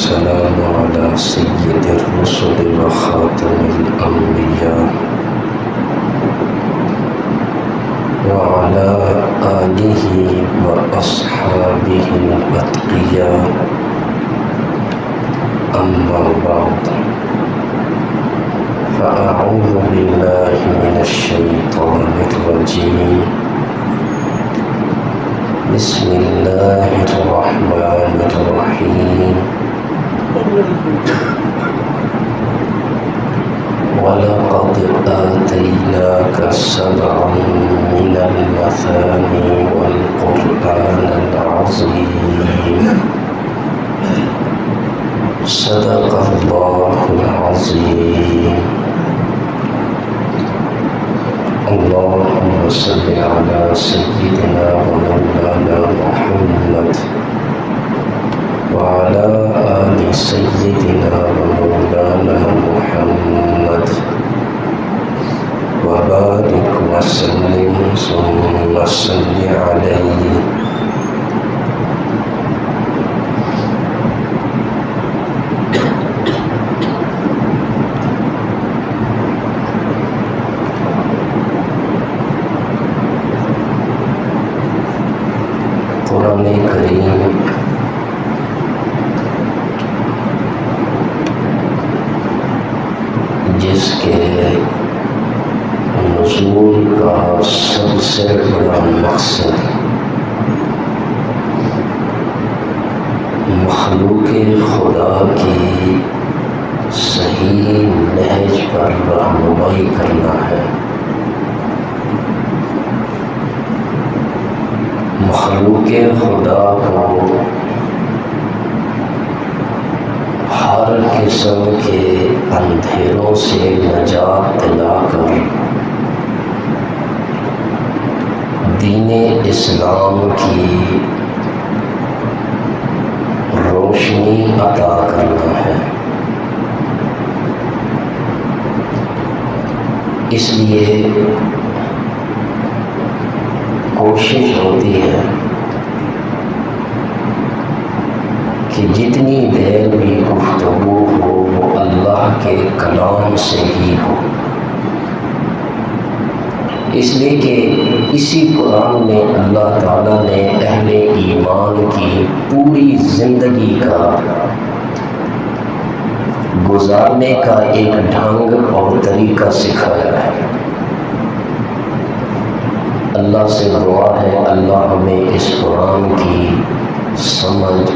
والسلام على سيد الرسل وخاتم الأنبياء وعلى آله وأصحابه الأتقياء، أما بعد، فأعوذ بالله من الشيطان الرجيم. بسم الله الرحمن الرحيم. ولقد آتيناك سبعا من المثاني والقرآن العظيم. صدق الله العظيم. اللهم صل على سيدنا ومولانا محمد وعلى آل سيدنا ومولانا محمد وبارك وسلم ثم صل عليه. قرآن کریم جس کے نزول کا سب سے بڑا مقصد مخلوق خدا کی صحیح نہج پر رہنمائی کرنا ہے، مخلوق خدا کو ہر قسم کے اندھیروں سے نجات دلا کر دین اسلام کی روشنی عطا کرنا ہے۔ اس لیے کوشش ہوتی ہے کہ جتنی دیر بھی گفتگو ہو وہ اللہ کے کلام سے ہی ہو، اس لیے کہ اسی قرآن میں اللہ تعالیٰ نے اہل ایمان کی پوری زندگی کا گزارنے کا ایک ڈھنگ اور طریقہ سکھایا ہے۔ اللہ سے دعا ہے اللہ ہمیں اس قرآن کی سمجھ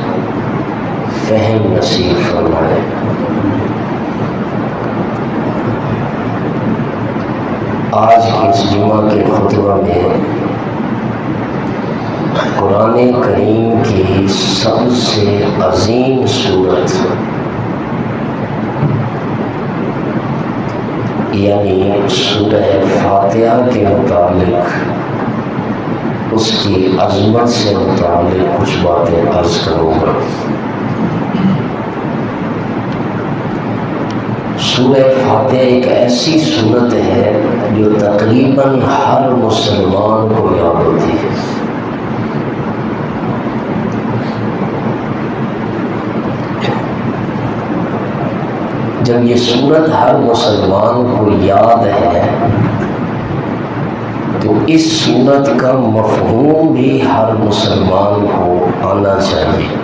فہم نصیب فرمائے۔ آج کی اس جمعہ کے خطبہ میں قرآن کریم کی سب سے عظیم سورت یعنی سورہ فاتحہ کے متعلق، اس کی عظمت سے متعلق کچھ باتیں عرض کروں گا۔ سورہ فاتحہ ایک ایسی سورت ہے جو تقریباً ہر مسلمان کو یاد ہوتی ہے۔ جب یہ سورت ہر مسلمان کو یاد ہے تو اس سورت کا مفہوم بھی ہر مسلمان کو آنا چاہیے۔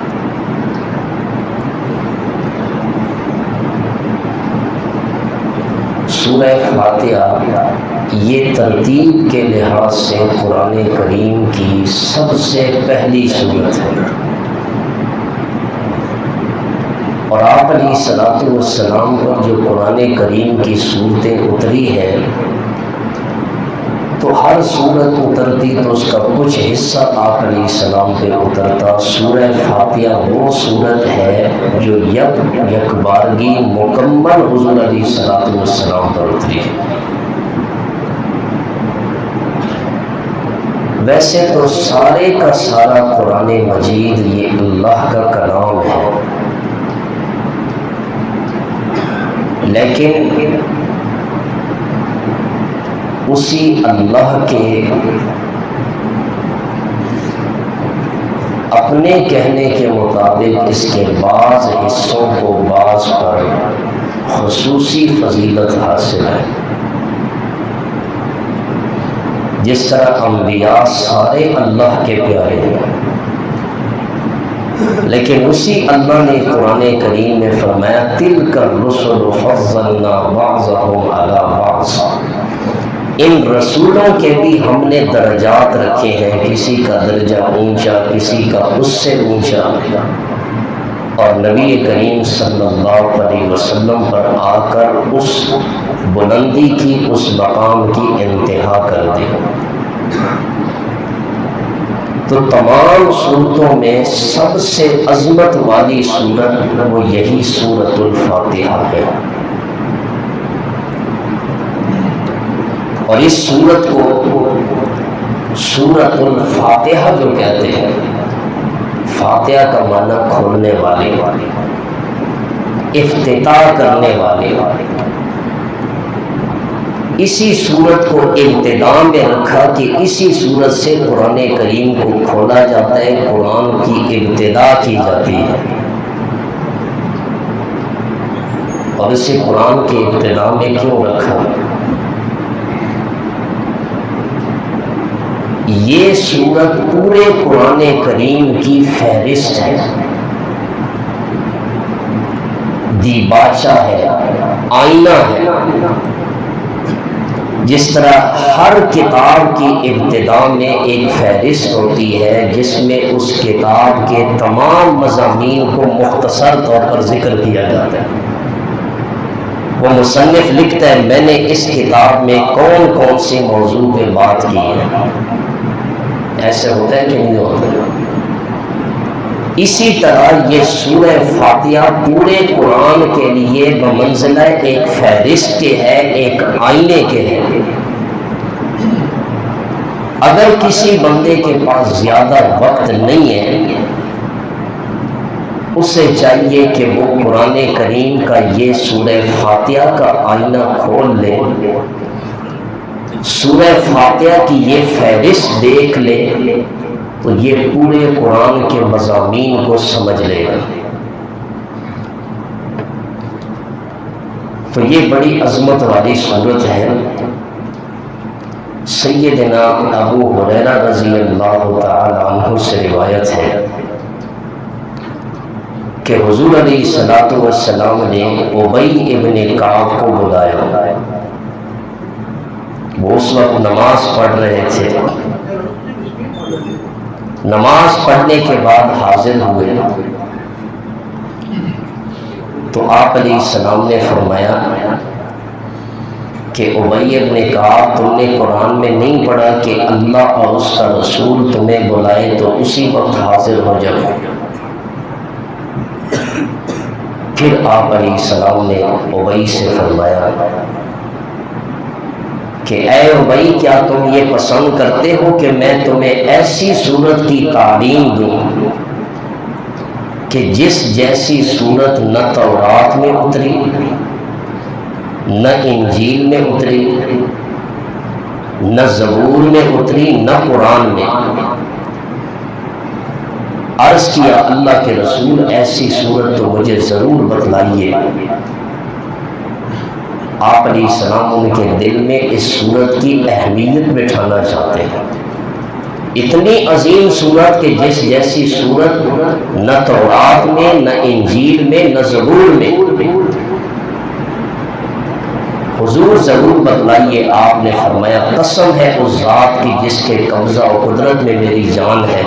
سورہ فاتحہ یہ ترتیب کے لحاظ سے قرآن کریم کی سب سے پہلی سورت ہے، اور آپ علیہ الصلوۃ والسلام پر جو قرآن کریم کی صورتیں اتری ہیں تو ہر صورت اترتی تو اس کا کچھ حصہ آپ علیہ السلام پہ اترتا۔ سورہ فاتحہ وہ صورت ہے جو یک بارگی مکمل حضور علیہ الصلوۃ والسلام پر اتری ہے۔ ویسے تو سارے کا سارا قرآن مجید یہ اللہ کا کلام ہے، لیکن اسی اللہ کے اپنے کہنے کے مطابق اس کے بعض حصوں کو بعض پر خصوصی فضیلت حاصل ہے. جس طرح انبیاء سارے اللہ کے پیارے ہیں، لیکن اسی اللہ نے قرآن کریم میں فرمایا تلک الرسل فضلنا بعضهم علی بعض، ان رسولوں کے بھی ہم نے درجات رکھے ہیں، کسی کا درجہ اونچا کسی کا اس سے اونچا، اور نبی کریم صلی اللہ علیہ وسلم پر آ کر اس بلندی کی، اس مقام کی انتہا کر دی. تو تمام صورتوں میں سب سے عظمت والی صورت وہ یہی سورۃ الفاتحہ ہے. اور اس سورت کو سورۃ الفاتحہ جو کہتے ہیں، فاتحہ کا معنی کھولنے والے، افتتاح کرنے والے. اسی سورت کو ابتدا میں رکھا کہ اسی سورت سے قرآن کریم کو کھولا جاتا ہے، قرآن کی ابتدا کی جاتی ہے. اور اسے قرآن کے ابتدا میں کیوں رکھا؟ یہ سورت پورے قرآن کریم کی فہرست ہے، دیباچہ ہے، آئینہ ہے. جس طرح ہر کتاب کی ابتدا میں ایک فہرست ہوتی ہے جس میں اس کتاب کے تمام مضامین کو مختصر طور پر ذکر کیا جاتا ہے. وہ مصنف لکھتا ہے میں نے اس کتاب میں کون کون سے موضوع پہ بات کی ہے. ایسے ہوتا ہے کہ نہیں ہوتا؟ اسی طرح یہ سورہ فاتحہ پورے قرآن کے لیے بمنزلہ ایک فہرست کے ہے، ایک آئینے کے ہے. اگر کسی بندے کے پاس زیادہ وقت نہیں ہے، اسے چاہیے کہ وہ قرآن کریم کا یہ سورہ فاتحہ کا آئینہ کھول لے، سورہ فاتحہ کی یہ فہرست دیکھ لے تو یہ پورے قرآن کے مضامین کو سمجھ لے گا. تو یہ بڑی عظمت والی صورت ہے. سیدنا ابو ہریرہ رضی اللہ تعالی عنہ سے روایت ہے کہ حضور علیہ الصلوۃ والسلام نے ابی ابن کعب کو بلایا. وہ اس وقت نماز پڑھ رہے تھے. نماز پڑھنے کے بعد حاضر ہوئے تو آپ علیہ السلام نے فرمایا کہ ابی ابن کعب تم نے قرآن میں نہیں پڑھا کہ اللہ اور اس کا رسول تمہیں بلائے تو اسی وقت حاضر ہو جاؤ. پھر آپ علیہ السلام نے ابی سے فرمایا کہ اے ابی کیا تم یہ پسند کرتے ہو کہ میں تمہیں ایسی صورت کی تعلیم دوں کہ جس جیسی صورت نہ تورات میں اتری، نہ انجیل میں اتری، نہ زبور میں اتری، نہ قرآن میں. عرض کیا اللہ کے رسول ایسی صورت تو مجھے ضرور بتلائیے. آپ علیہ السلام ان کے دل میں اس صورت کی اہمیت بٹھانا چاہتے ہیں. اتنی عظیم صورت کہ جس جیسی صورت نہ تورات میں، نہ انجیل میں، نہ زبور میں. حضور ضرور بتلائیے. آپ نے فرمایا قسم ہے اس ذات کی جس کے قبضہ و قدرت میں میری جان ہے،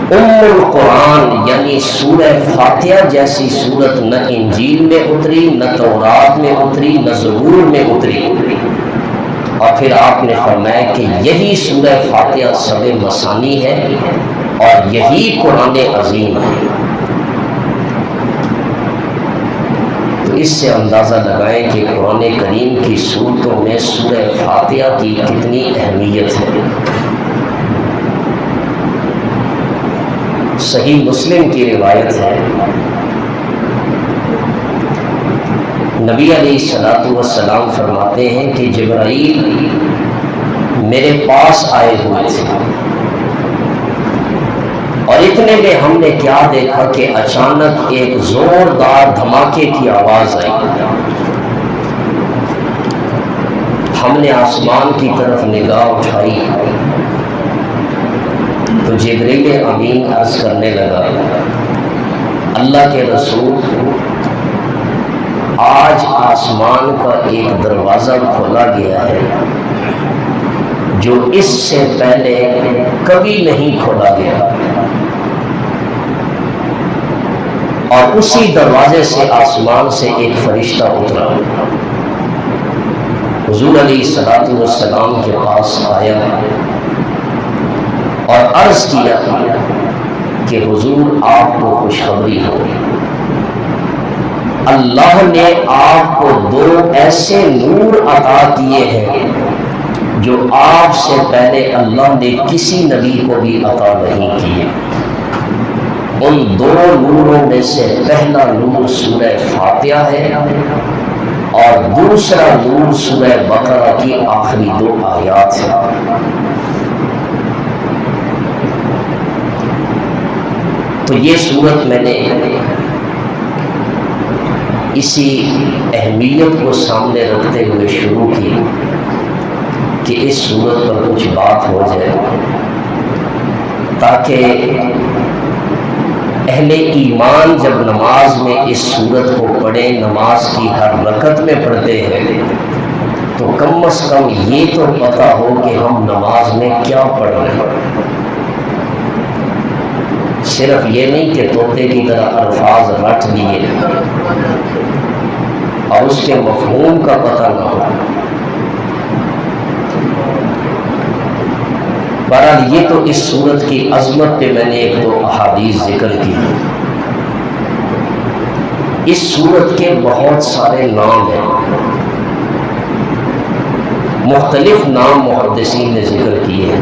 ام القرآن یعنی سورہ فاتحہ جیسی صورت نہ انجیل میں اتری، نہ تورات میں اتری، نہ زبور میں اتری. اور پھر آپ نے فرمایا کہ یہی سورہ فاتحہ سب مثانی ہے اور یہی قرآن عظیم ہے. تو اس سے اندازہ لگائیں کہ قرآن کریم کی صورتوں میں سورہ فاتحہ کی کتنی اہمیت ہے. صحیح مسلم کی روایت ہے نبی علیہ الصلوۃ والسلام فرماتے ہیں کہ جبرائیل میرے پاس آئے ہوئے تھے اور اتنے میں ہم نے کیا دیکھا کہ اچانک ایک زوردار دھماکے کی آواز آئی۔ ہم نے آسمان کی طرف نگاہ اٹھائی تو جبریل امین عرض کرنے لگا، اللہ کے رسول، آج آسمان کا ایک دروازہ کھولا گیا ہے جو اس سے پہلے کبھی نہیں کھولا گیا، اور اسی دروازے سے آسمان سے ایک فرشتہ اترا، حضور علیہ الصلوۃ والسلام کے پاس آیا اور عرض کیا کہ حضور آپ کو خوشخبری ہو، اللہ نے آپ کو 2 ایسے نور عطا کیے ہیں جو آپ سے پہلے اللہ نے کسی نبی کو بھی عطا نہیں کیے۔ ان 2 نوروں میں سے پہلا نور سورہ فاتحہ ہے اور دوسرا نور سورہ بقرہ کی آخری 2 آیات ہے۔ تو یہ صورت میں نے اسی اہمیت کو سامنے رکھتے ہوئے شروع کی کہ اس صورت پر کچھ بات ہو جائے، تاکہ اہل ایمان جب نماز میں اس صورت کو پڑھیں، نماز کی ہر رکعت میں پڑھتے ہیں، تو کم از کم یہ تو پتہ ہو کہ ہم نماز میں کیا پڑھ رہے ہیں۔ صرف یہ نہیں کہ طوطے کی طرح الفاظ رٹ لیے اور اس کے مفہوم کا پتہ نہ ہو۔ بہرحال یہ تو اس صورت کی عظمت پہ میں نے 1-2 احادیث ذکر کی۔ اس صورت کے بہت سارے نام ہیں، مختلف نام محدثین نے ذکر کیے ہیں،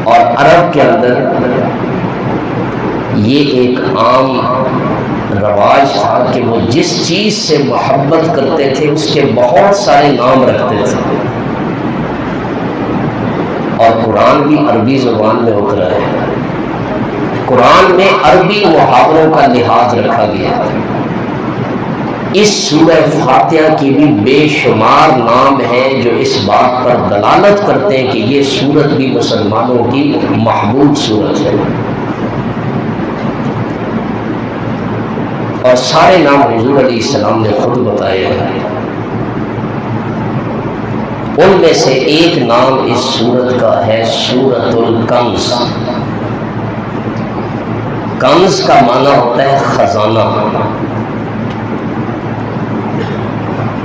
اور عرب کے اندر یہ ایک عام رواج تھا کہ وہ جس چیز سے محبت کرتے تھے اس کے بہت سارے نام رکھتے تھے، اور قرآن بھی عربی زبان میں اترا ہے۔ قرآن میں عربی محاوروں کا لحاظ رکھا گیا ہے۔ اس سورہ فاتحہ کی بھی بے شمار نام ہیں جو اس بات پر دلالت کرتے ہیں کہ یہ سورت بھی مسلمانوں کی محبوب سورت ہے، اور سارے نام حضور علیہ السلام نے خود بتائے ہیں۔ ان میں سے ایک نام اس سورت کا ہے سورۃ الکنز۔ کنز کا معنی ہوتا ہے خزانہ،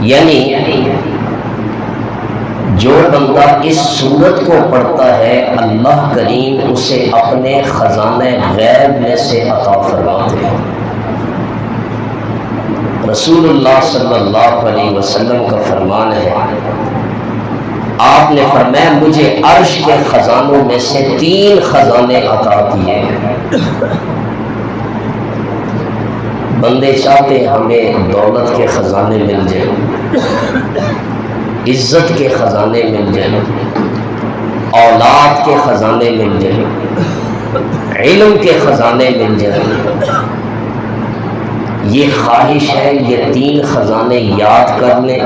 یعنی جو بندہ اس سورت کو پڑھتا ہے اللہ کریم اسے اپنے خزانہ غیب میں سے عطا فرماتے ہیں۔ رسول اللہ صلی اللہ علیہ وسلم کا فرمان ہے، آپ نے فرمایا مجھے عرش کے خزانوں میں سے 3 خزانے عطا کیے ہیں۔ بندے چاہتے ہیں ہمیں دولت کے خزانے مل جائیں، عزت کے خزانے مل جائیں، اولاد کے خزانے مل جائیں، علم کے خزانے مل جائیں۔ یہ خواہش ہے یہ 3 خزانے یاد کر لیں،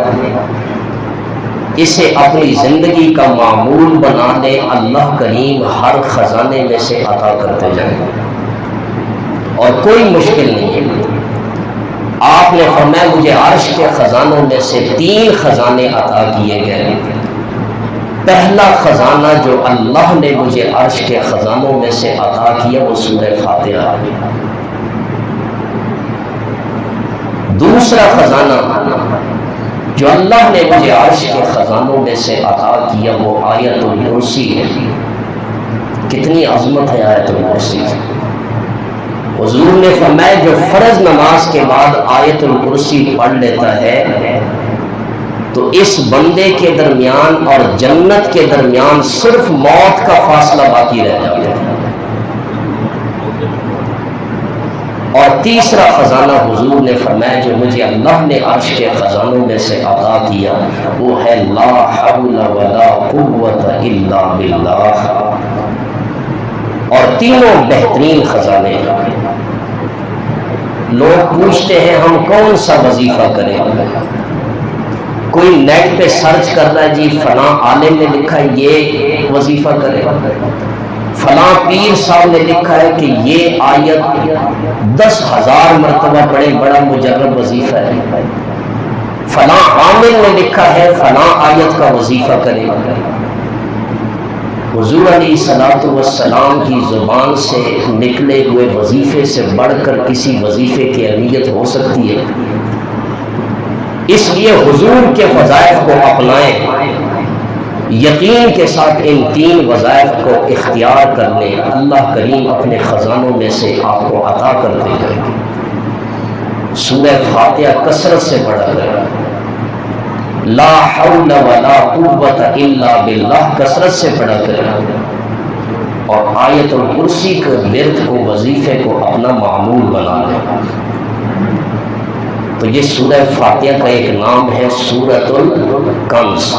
اسے اپنی زندگی کا معمول بنا لیں، اللہ کریم ہر خزانے میں سے عطا کرتے جائیں، اور کوئی مشکل نہیں ہے۔ آپ نے فرمایا مجھے عرش کے خزانوں میں سے 3 خزانے عطا کیے گئے۔ پہلا خزانہ جو اللہ نے مجھے عرش کے خزانوں میں سے عطا کیا وہ سورہ فاتحہ ہے۔ دوسرا خزانہ جو اللہ نے مجھے عرش کے خزانوں میں سے عطا کیا وہ آیت الکرسی ہے۔ کتنی عظمت ہے آیت الکرسی۔ حضور نے فرمایا جو فرض نماز کے بعد آیت الکرسی پڑھ لیتا ہے تو اس بندے کے درمیان اور جنت کے درمیان صرف موت کا فاصلہ باقی رہ جاتا ہے۔ اور تیسرا خزانہ حضور نے فرمایا جو مجھے اللہ نے عرش کے خزانوں میں سے عطا کیا وہ ہے لا حول ولا قوت الا باللہ. اور تینوں بہترین خزانے ہیں. لوگ پوچھتے ہیں ہم کون سا وظیفہ کریں. کوئی نیٹ پہ سرچ کرنا ہے جی فلاں عالم نے لکھا ہے یہ وظیفہ کرے، فلاں پیر صاحب نے لکھا ہے کہ یہ آیت 10,000 مرتبہ پڑھے بڑا مجرب وظیفہ ہے، فلاں عامل نے لکھا ہے فلاں آیت کا وظیفہ کرے. حضور علیہ الصلوۃ والسلام کی زبان سے نکلے ہوئے وظیفے سے بڑھ کر کسی وظیفے کی اہمیت ہو سکتی ہے؟ اس لیے حضور کے وظائف کو اپنائیں، یقین کے ساتھ ان تین وظائف کو اختیار کر لیں، اللہ کریم اپنے خزانوں میں سے آپ کو عطا کرتے ہیں. سورہ فاتحہ کثرت سے پڑھا کر، لا حول ولا قوت الا باللہ کثرت سے پڑھا کر، اور آیت الکرسی کے ورد کو وظیفے کو اپنا معمول بنا لیں. تو یہ سورہ فاتحہ کا ایک نام ہے سورۃ الکنز،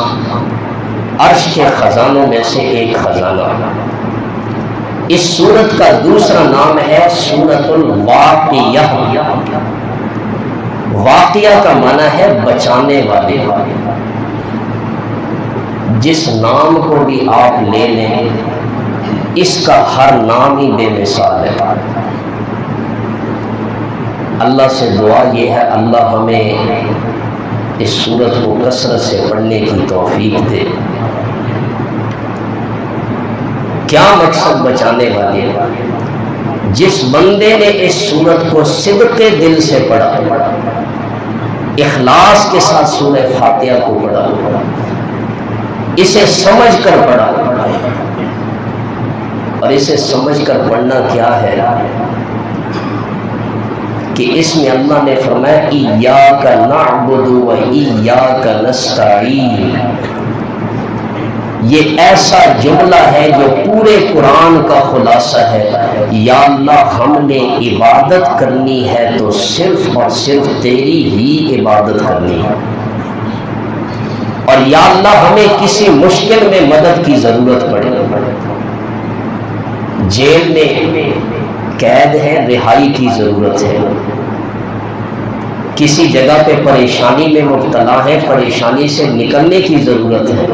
عرش کے خزانوں میں سے ایک خزانہ. اس سورت کا دوسرا نام ہے سورۃ الواقعہ. واقعہ کا معنی ہے بچانے والے. جس نام کو بھی آپ لے لیں اس کا ہر نام ہی بے مثال ہے. اللہ سے دعا یہ ہے اللہ ہمیں اس سورت کو کثرت سے پڑھنے کی توفیق دے. کیا مقصد بچانے والے؟ جس بندے نے اس سورت کو صدق دل سے پڑھا، اخلاص کے ساتھ سورہ فاتحہ کو پڑھا، اسے سمجھ کر پڑھا. اور اسے سمجھ کر پڑھنا کیا ہے کہ اس میں اللہ نے فرمایا ایاک نعبد و ایاک نستعین. یہ ایسا جملہ ہے جو پورے قرآن کا خلاصہ ہے. یا اللہ ہم نے عبادت کرنی ہے تو صرف اور صرف تیری ہی عبادت کرنی ہے، اور یا اللہ ہمیں کسی مشکل میں مدد کی ضرورت پڑے، جیل میں قید ہے رہائی کی ضرورت ہے، کسی جگہ پہ پریشانی میں مبتلا ہے پریشانی سے نکلنے کی ضرورت ہے،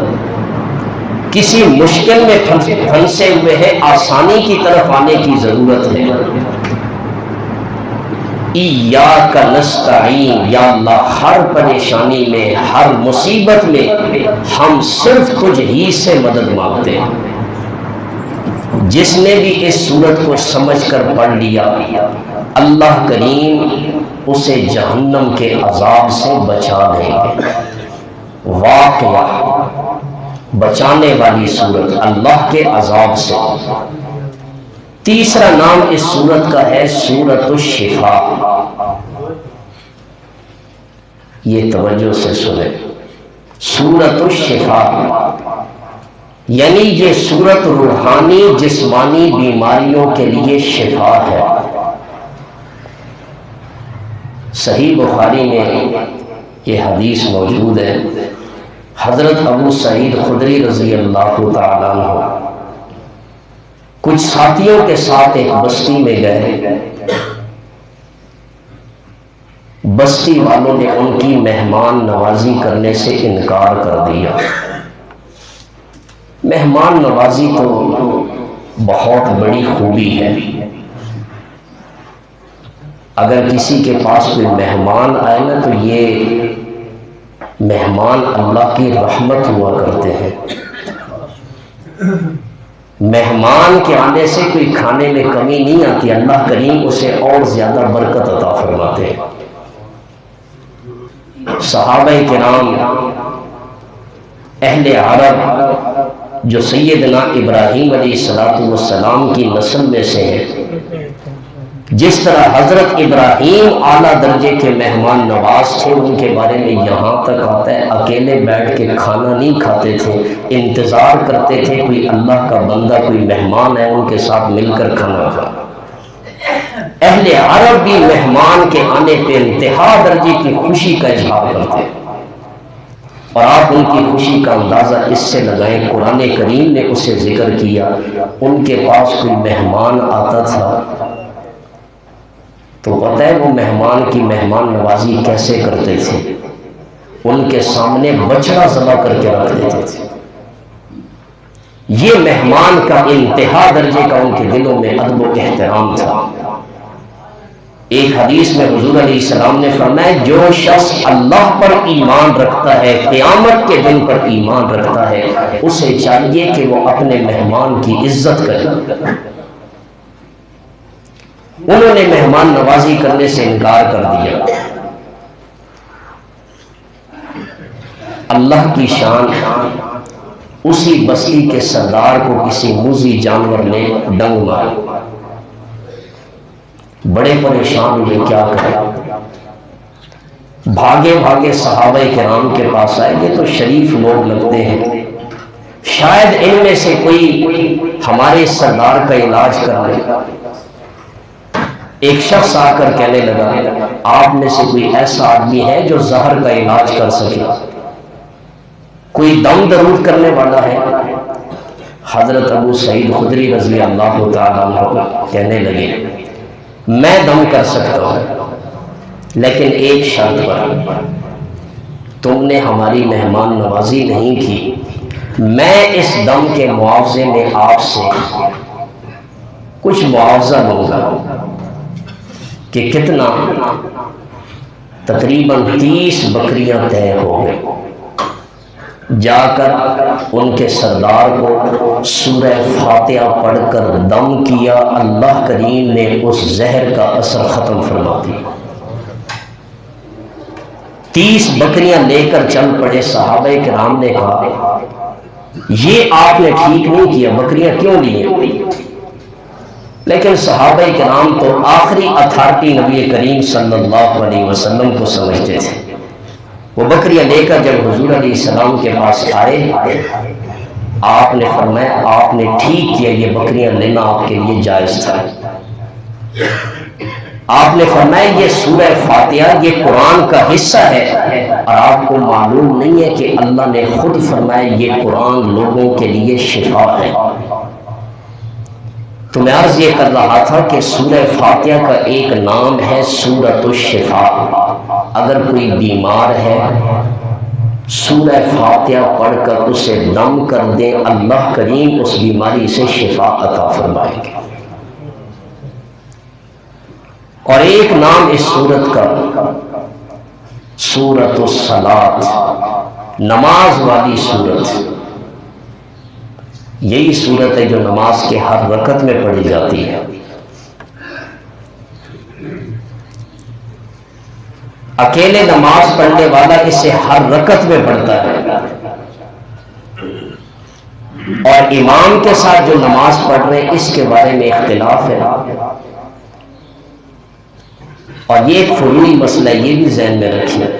کسی مشکل میں پھنسے ہوئے ہیں آسانی کی طرف آنے کی ضرورت ہے. ایاک نستعین، یا اللہ ہر پریشانی میں ہر مصیبت میں ہم صرف تجھ ہی سے مدد مانگتے ہیں. جس نے بھی اس سورت کو سمجھ کر پڑھ لیا اللہ کریم اسے جہنم کے عذاب سے بچا دیں گے. واقعہ بچانے والی سورت اللہ کے عذاب سے. تیسرا نام اس سورت کا ہے سورۃ الشفا. یہ توجہ سے سنیں، سورۃ الشفا یعنی یہ سورت روحانی جسمانی بیماریوں کے لیے شفا ہے. صحیح بخاری میں یہ حدیث موجود ہے. حضرت ابو سعید خدری رضی اللہ تعالیٰ عنہ کچھ ساتھیوں کے ساتھ ایک بستی میں گئے. بستی والوں نے ان کی مہمان نوازی کرنے سے انکار کر دیا. مہمان نوازی تو بہت بڑی خوبی ہے. اگر کسی کے پاس کوئی مہمان آئے نا تو یہ مہمان اللہ کی رحمت ہوا کرتے ہیں. مہمان کے آنے سے کوئی کھانے میں کمی نہیں آتی، اللہ کریم اسے اور زیادہ برکت عطا فرماتے ہیں. صحابہ کرام اہل عرب جو سیدنا ابراہیم علیہ السلام کی نسل میں سے ہیں، جس طرح حضرت ابراہیم اعلیٰ درجے کے مہمان نواز تھے، ان کے بارے میں یہاں تک آتا ہے اکیلے بیٹھ کے کھانا نہیں کھاتے تھے، انتظار کرتے تھے کوئی اللہ کا بندہ کوئی مہمان ہے ان کے ساتھ مل کر کھانا کھا. اہل عرب بھی مہمان کے آنے پہ انتہا درجے کی خوشی کا اظہار کرتے ہیں، اور آپ ان کی خوشی کا اندازہ اس سے لگائیں، قرآن کریم نے اسے ذکر کیا، ان کے پاس کوئی مہمان آتا تھا تو پتہ ہے وہ مہمان کی مہمان نوازی کیسے کرتے تھے؟ ان کے سامنے بچڑا ذبح کر کے رکھ دیتے تھے۔ یہ مہمان کا انتہا درجے کا ان کے دلوں میں ادب و احترام تھا۔ ایک حدیث میں حضور علیہ السلام نے فرمایا جو شخص اللہ پر ایمان رکھتا ہے، قیامت کے دن پر ایمان رکھتا ہے، اسے چاہیے کہ وہ اپنے مہمان کی عزت کرے۔ انہوں نے مہمان نوازی کرنے سے انکار کر دیا۔ اللہ کی شان، اسی بستی کے سردار کو کسی موذی جانور نے ڈنگ مارا، بڑے پریشان ہوئے، کیا کریں؟ بھاگے بھاگے صحابہ کرام کے پاس آئے، یہ تو شریف لوگ لگتے ہیں، شاید ان میں سے کوئی ہمارے سردار کا علاج کر لے۔ ایک شخص آ کر کہنے لگا آپ میں سے کوئی ایسا آدمی ہے جو زہر کا علاج کر سکے؟ کوئی دم درود کرنے والا ہے؟ حضرت ابو سعید خدری رضی اللہ تعالیٰ عنہ کہنے لگے میں دم کر سکتا ہوں، لیکن ایک شرط پر، تم نے ہماری مہمان نوازی نہیں کی، میں اس دم کے معاوضے میں آپ سے کچھ معاوضہ لوں گا۔ کہ کتنا؟ تقریباً 30 بکریاں طے ہو گئیں۔ جا کر ان کے سردار کو سورہ فاتحہ پڑھ کر دم کیا، اللہ کریم نے اس زہر کا اثر ختم فرما دیا۔ 30 بکریاں لے کر چل پڑے۔ صحابہ کرام نے کہا یہ آپ نے ٹھیک نہیں کیا، بکریاں کیوں لی ہیں؟ لیکن صحابہ کرام تو آخری اتھارٹی نبی کریم صلی اللہ علیہ وسلم کو سمجھتے تھے۔ وہ بکریاں لے کر جب حضور علیہ السلام کے پاس آئے، آپ نے فرمایا آپ نے ٹھیک کیا، یہ بکریاں لینا آپ کے لیے جائز تھا۔ آپ نے فرمایا یہ سورہ فاتحہ یہ قرآن کا حصہ ہے، اور آپ کو معلوم نہیں ہے کہ اللہ نے خود فرمایا یہ قرآن لوگوں کے لیے شفا ہے۔ تو میں عرض یہ کر رہا تھا کہ سورہ فاتحہ کا ایک نام ہے سورۃ الشفا۔ اگر کوئی بیمار ہے سورہ فاتحہ پڑھ کر اسے دم کر دیں، اللہ کریم اس بیماری سے شفا عطا فرمائیں گے۔ اور ایک نام اس سورت کا سورۃ الصلاۃ، نماز والی سورت۔ یہی سورت ہے جو نماز کے ہر رکعت میں پڑھی جاتی ہے۔ اکیلے نماز پڑھنے والا اسے ہر رکعت میں پڑھتا ہے، اور امام کے ساتھ جو نماز پڑھ رہے ہیں اس کے بارے میں اختلاف ہے، اور یہ ایک فروعی مسئلہ ہے، یہ بھی ذہن میں رکھیے۔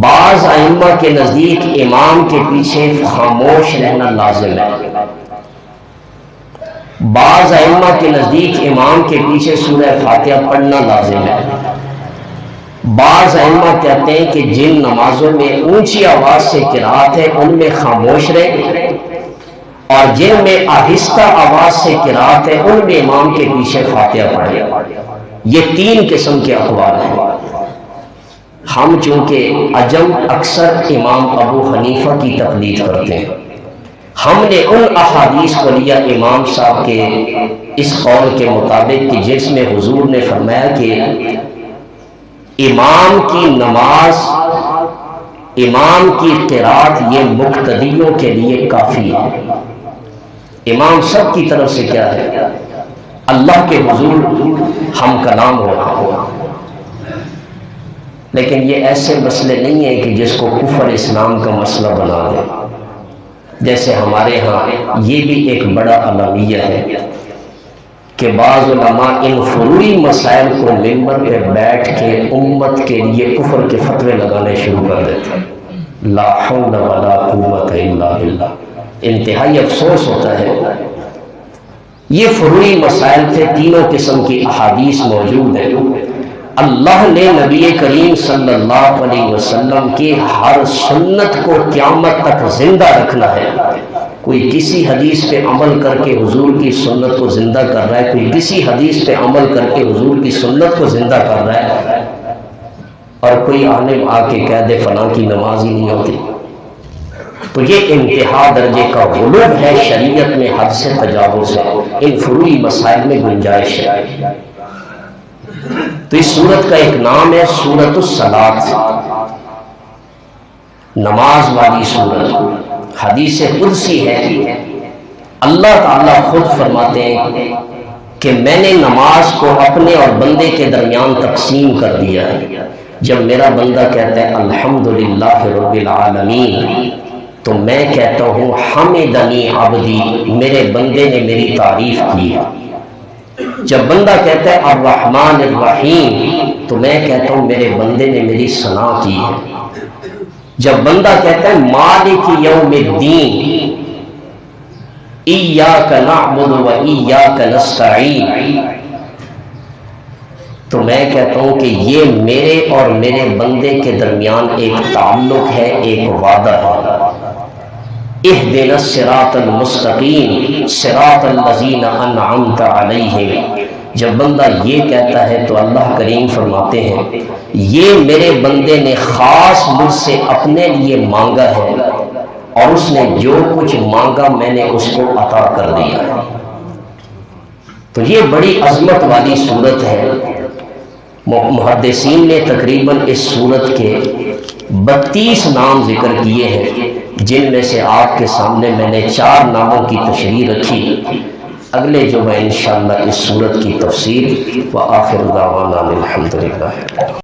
بعض ائمہ کے نزدیک امام کے پیچھے خاموش رہنا لازم ہے، بعض ائمہ کے نزدیک امام کے پیچھے سورہ فاتحہ پڑھنا لازم ہے۔ بعض ائمہ کہتے ہیں کہ جن نمازوں میں اونچی آواز سے قرات ہے ان میں خاموش رہے، اور جن میں آہستہ آواز سے قرات ہے ان میں امام کے پیچھے فاتحہ پڑھے۔ یہ 3 قسم کے اقوال ہیں۔ ہم چونکہ عجم اکثر امام ابو حنیفہ کی تقلید کرتے ہیں، ہم نے ان احادیث کو لیا امام صاحب کے اس قول کے مطابق کہ جس میں حضور نے فرمایا کہ امام کی نماز، امام کی قرات یہ مقتدیوں کے لیے کافی ہے۔ امام سب کی طرف سے کیا ہے؟ اللہ کے حضور ہم کلام ہوتا ہے۔ لیکن یہ ایسے مسئلے نہیں ہیں کہ جس کو کفر اسلام کا مسئلہ بنا دے۔ جیسے ہمارے ہاں یہ بھی ایک بڑا الامیہ ہے کہ بعض علماء ان فروعی مسائل کو منبر پہ بیٹھ کے امت کے لیے کفر کے فتوے لگانے شروع کر دیتے ہیں۔ لا حول ولا قوت الا باللہ۔ انتہائی افسوس ہوتا ہے یہ فروعی مسائل تھے، تینوں قسم کی احادیث موجود ہیں۔ اللہ نے نبی کریم صلی اللہ علیہ وسلم کی ہر سنت کو قیامت تک زندہ رکھنا ہے۔ کوئی کسی حدیث پہ عمل کر کے حضور کی سنت کو زندہ کر رہا ہے، کوئی کسی حدیث پہ عمل کر کے حضور کی سنت کو زندہ کر رہا ہے، اور کوئی عالم آ کے کہہ دے فلاں کی نماز ہی نہیں ہوتی، تو یہ انتہا درجے کا غلو ہے شریعت میں، حد سے تجاوز ہے۔ ان فروعی مسائل میں گنجائش ہے۔ تو اس سورت کا ایک نام ہے سورۃ الصلاۃ، نماز والی سورت۔ حدیث قدسی ہے، اللہ تعالیٰ خود فرماتے ہیں کہ میں نے نماز کو اپنے اور بندے کے درمیان تقسیم کر دیا ہے۔ جب میرا بندہ کہتا ہے الحمدللہ رب العالمین، تو میں کہتا ہوں حمدنی عبدی، میرے بندے نے میری تعریف کی ہے۔ جب بندہ کہتا ہے الرحمن الرحیم، تو میں کہتا ہوں میرے بندے نے میری ثنا کی ہے۔ جب بندہ کہتا ہے مالک یوم الدین، ایاک نعبد و ایاک نستعین، تو میں کہتا ہوں کہ یہ میرے اور میرے بندے کے درمیان ایک تعلق ہے، ایک وعدہ ہے۔ اہدنا الصراط المستقیم صراط الذین انعمت علیہم، جب بندہ یہ کہتا ہے تو اللہ کریم فرماتے ہیں یہ میرے بندے نے خاص مجھ سے اپنے لیے مانگا ہے، اور اس نے جو کچھ مانگا میں نے اس کو عطا کر دیا۔ تو یہ بڑی عظمت والی صورت ہے۔ محدثین نے تقریباً اس صورت کے 32 نام ذکر کیے ہیں، جن میں سے آپ کے سامنے میں نے 4 ناموں کی تشریح رکھی۔ اگلے جو میں انشاءاللہ اس صورت کی تفسیر، وآخر دعوانا الحمدللہ۔